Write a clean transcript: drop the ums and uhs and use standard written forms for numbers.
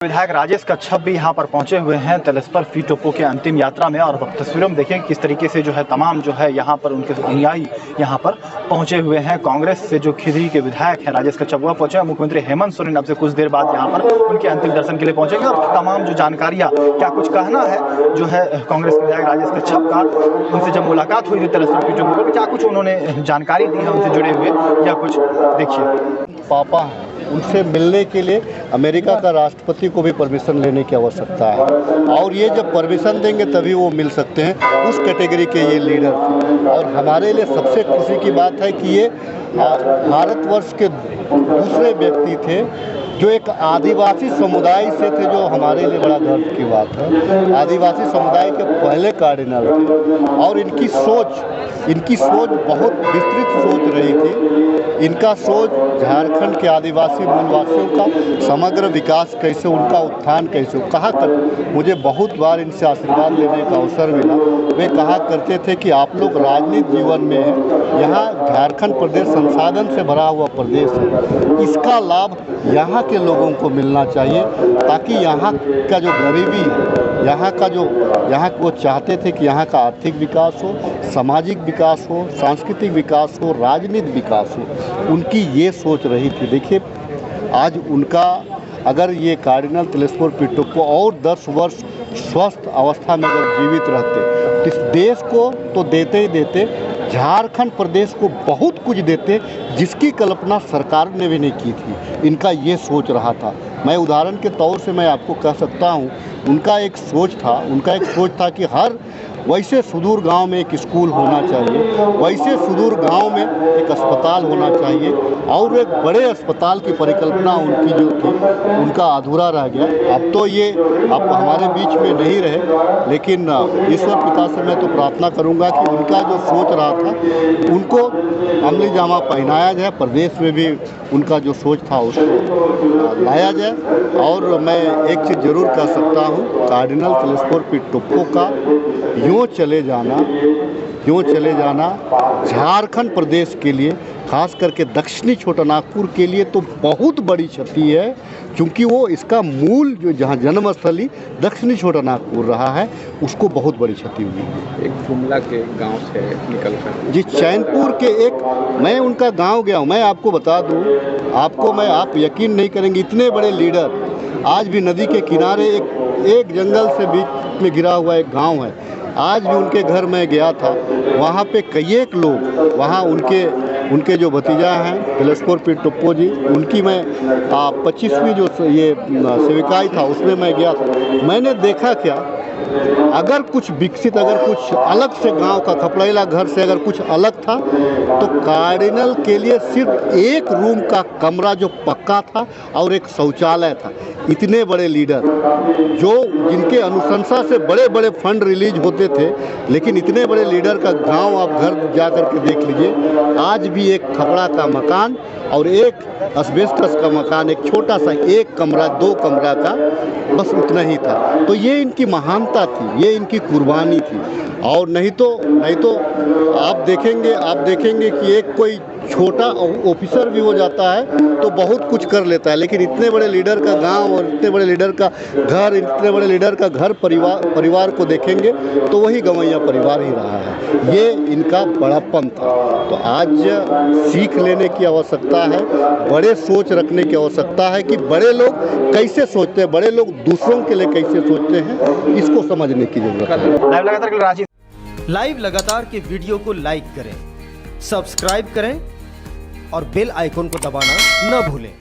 विधायक राजेश कच्छप भी यहाँ पर पहुंचे हुए हैं तिलस्पर फी टोप्पो के अंतिम यात्रा में। और तस्वीरों में देखें किस तरीके से जो है तमाम जो है यहाँ पर उनके अनुयायी यहाँ पर पहुंचे हुए हैं। कांग्रेस से जो खिदरी के विधायक हैं राजेश कच्छप वह पहुंचे। मुख्यमंत्री हेमंत सोरेन अब से कुछ देर बाद यहाँ पर उनके अंतिम दर्शन के लिए पहुंचेंगे और तमाम जो जानकारियाँ क्या कुछ कहना है जो है कांग्रेस के विधायक राजेश कच्छप का, उनसे जब मुलाकात हुई थी तिलस्पर फी टोप्पो पर क्या कुछ उन्होंने जानकारी दी है उनसे जुड़े हुए या कुछ देखिए। पापा उनसे मिलने के लिए अमेरिका का राष्ट्रपति को भी परमिशन लेने की आवश्यकता है और ये जब परमिशन देंगे तभी वो मिल सकते हैं। उस कैटेगरी के ये लीडर थे और हमारे लिए सबसे खुशी की बात है कि ये भारतवर्ष के दूसरे व्यक्ति थे जो एक आदिवासी समुदाय से थे, जो हमारे लिए बड़ा गर्व की बात है। आदिवासी समुदाय के पहले कार्डिनल थे और इनकी सोच बहुत विस्तृत सोच रही थी। इनका सोच झारखंड के आदिवासी मूलवासियों का समग्र विकास कैसे, उनका उत्थान कैसे कहा कर। मुझे बहुत बार इनसे आशीर्वाद लेने का अवसर मिला। वे कहा करते थे कि आप लोग राजनीतिक जीवन में हैं, यहाँ झारखंड प्रदेश संसाधन से भरा हुआ प्रदेश है, इसका लाभ यहाँ के लोगों को मिलना चाहिए ताकि यहाँ का जो गरीबी है, यहाँ वो चाहते थे कि यहाँ का आर्थिक विकास हो, सामाजिक विकास हो, सांस्कृतिक विकास हो, राजनीतिक विकास हो। उनकी ये सोच रही थी। देखिए आज उनका अगर ये कार्डिनल तिलस्पर फी टोप्पो और 10 वर्ष स्वस्थ अवस्था में अगर जीवित रहते तो इस देश को तो देते ही देते, झारखंड प्रदेश को बहुत कुछ देते जिसकी कल्पना सरकार ने भी नहीं की थी। इनका ये सोच रहा था। मैं उदाहरण के तौर से मैं आपको कह सकता हूँ, उनका एक सोच था कि हर वैसे सुदूर गांव में एक स्कूल होना चाहिए, वैसे सुदूर गांव में एक अस्पताल होना चाहिए और एक बड़े अस्पताल की परिकल्पना उनकी जो थी उनका अधूरा रह गया। अब तो ये अब हमारे बीच में नहीं रहे, लेकिन ईश्वर पिता से मैं तो प्रार्थना करूंगा कि उनका जो सोच रहा था उनको अमली जामा पहनाया जाए, प्रदेश में भी उनका जो सोच था उसको लाया जाए। और मैं एक चीज़ ज़रूर कह सकता हूँ, कार्डिनल तिलस्पर फी टोप्पो का यूँ चले जाना झारखंड प्रदेश के लिए, खास करके दक्षिणी छोटानागपुर के लिए तो बहुत बड़ी क्षति है, क्योंकि वो इसका मूल जो जहाँ जन्मस्थली दक्षिणी छोटानागपुर रहा है उसको बहुत बड़ी क्षति हुई। एक जुमला के गांव से निकलकर जी चैनपुर के मैं उनका गांव गया हूँ। मैं आपको बता दूँ, आप यकीन नहीं करेंगे, इतने बड़े लीडर आज भी नदी के किनारे एक जंगल से बीच में घिरा हुआ एक गांव है। आज भी उनके घर में गया था, वहाँ पे कई एक लोग, वहाँ उनके जो भतीजा हैं तिलस्पर फी टोप्पो जी, उनकी मैं 25वीं जो ये सेविकाई था उसमें मैं गया था। मैंने देखा क्या, अगर कुछ विकसित, अगर कुछ अलग से गांव का खपड़ैला घर से अगर कुछ अलग था तो कार्डिनल के लिए सिर्फ एक रूम का कमरा जो पक्का था और एक शौचालय था। इतने बड़े लीडर जिनके अनुशंसा से बड़े बड़े फंड रिलीज होते थे, लेकिन इतने बड़े लीडर का गांव आप घर जा कर के देख लीजिए। आज भी एक खपड़ा का मकान और एक एस्बेस्टस का मकान, एक छोटा सा एक कमरा 2 कमरा का, बस उतना ही था। तो ये इनकी महानता थी, ये इनकी कुर्बानी थी। और नहीं तो आप देखेंगे कि एक कोई छोटा ऑफिसर भी हो जाता है तो बहुत कुछ कर लेता है, लेकिन इतने बड़े लीडर का गांव और इतने बड़े लीडर का घर, इतने बड़े लीडर का घर परिवार को देखेंगे तो वही गवैया परिवार ही रहा है। ये इनका बड़ापन था। तो आज सीख लेने की आवश्यकता है, बड़े सोच रखने की आवश्यकता है कि बड़े लोग कैसे सोचते हैं, बड़े लोग दूसरों के लिए कैसे सोचते हैं, इसको समझने की जरूरत है। लाइव लगातार के वीडियो को लाइक करें, सब्सक्राइब करें और बेल आइकन को दबाना न भूलें।